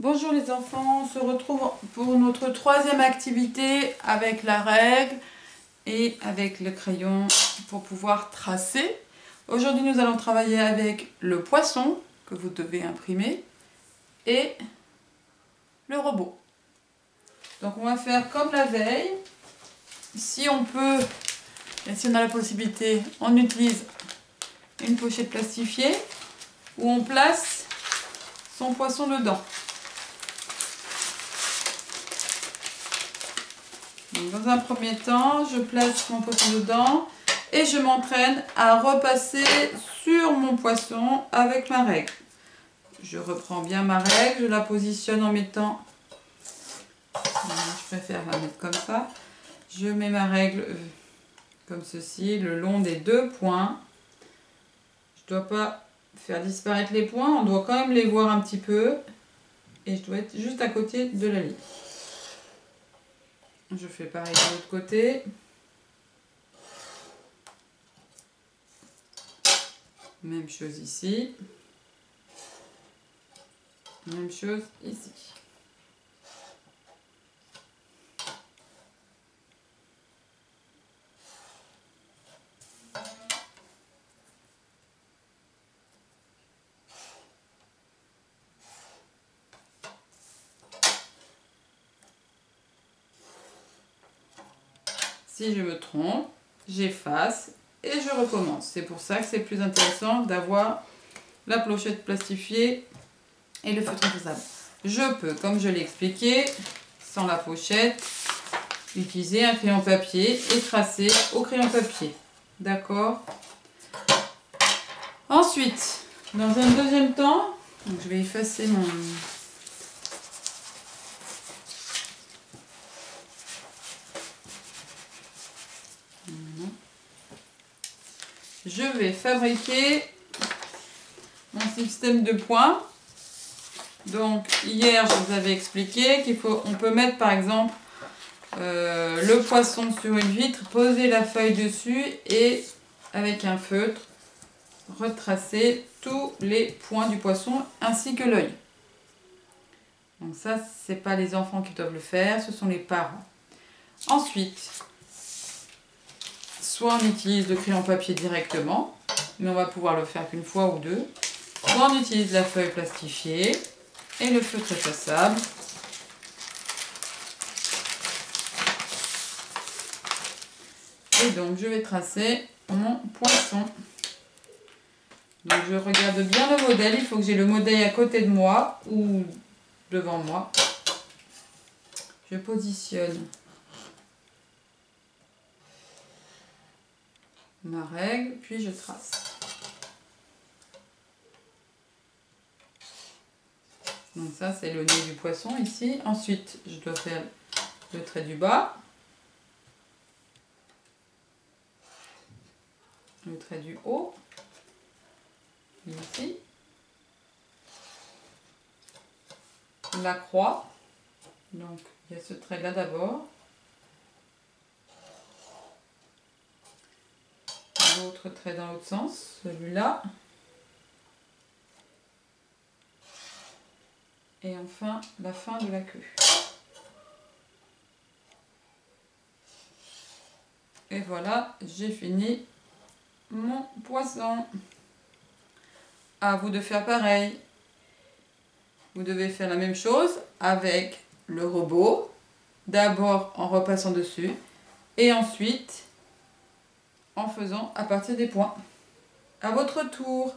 Bonjour les enfants, on se retrouve pour notre troisième activité avec la règle et avec le crayon pour pouvoir tracer. Aujourd'hui nous allons travailler avec le poisson que vous devez imprimer et le robot. Donc on va faire comme la veille. Si on peut, et si on a la possibilité, on utilise une pochette plastifiée où on place son poisson dedans. Dans un premier temps, je place mon poisson dedans et je m'entraîne à repasser sur mon poisson avec ma règle. Je reprends bien ma règle, je la positionne en mettant, je préfère la mettre comme ça, je mets ma règle comme ceci, le long des deux points. Je ne dois pas faire disparaître les points, on doit quand même les voir un petit peu et je dois être juste à côté de la ligne. Je fais pareil de l'autre côté. Même chose ici. Même chose ici. Si je me trompe, j'efface et je recommence. C'est pour ça que c'est plus intéressant d'avoir la pochette plastifiée et le feutre effaçable. Je peux, comme je l'ai expliqué, sans la pochette, utiliser un crayon papier et tracer au crayon papier. D'accord? Ensuite, dans un deuxième temps, donc je vais effacer mon... Je vais fabriquer mon système de points. Donc hier je vous avais expliqué qu'on peut mettre par exemple le poisson sur une vitre, poser la feuille dessus et avec un feutre retracer tous les points du poisson ainsi que l'œil. Donc ça c'est pas les enfants qui doivent le faire, ce sont les parents. Ensuite, soit on utilise le crayon papier directement, mais on va pouvoir le faire qu'une fois ou deux. Soit on utilise la feuille plastifiée et le feutre effaçable. Et donc je vais tracer mon poisson. Donc je regarde bien le modèle, il faut que j'ai le modèle à côté de moi ou devant moi. Je positionne ma règle, puis je trace. Donc ça c'est le nez du poisson ici. Ensuite je dois faire le trait du bas, le trait du haut, ici, la croix, donc il y a ce trait là d'abord, l'autre trait dans l'autre sens, celui-là, et enfin la fin de la queue. Et voilà, j'ai fini mon poisson. À vous de faire pareil. Vous devez faire la même chose avec le robot. D'abord en repassant dessus et ensuite en faisant à partir des points. À votre tour.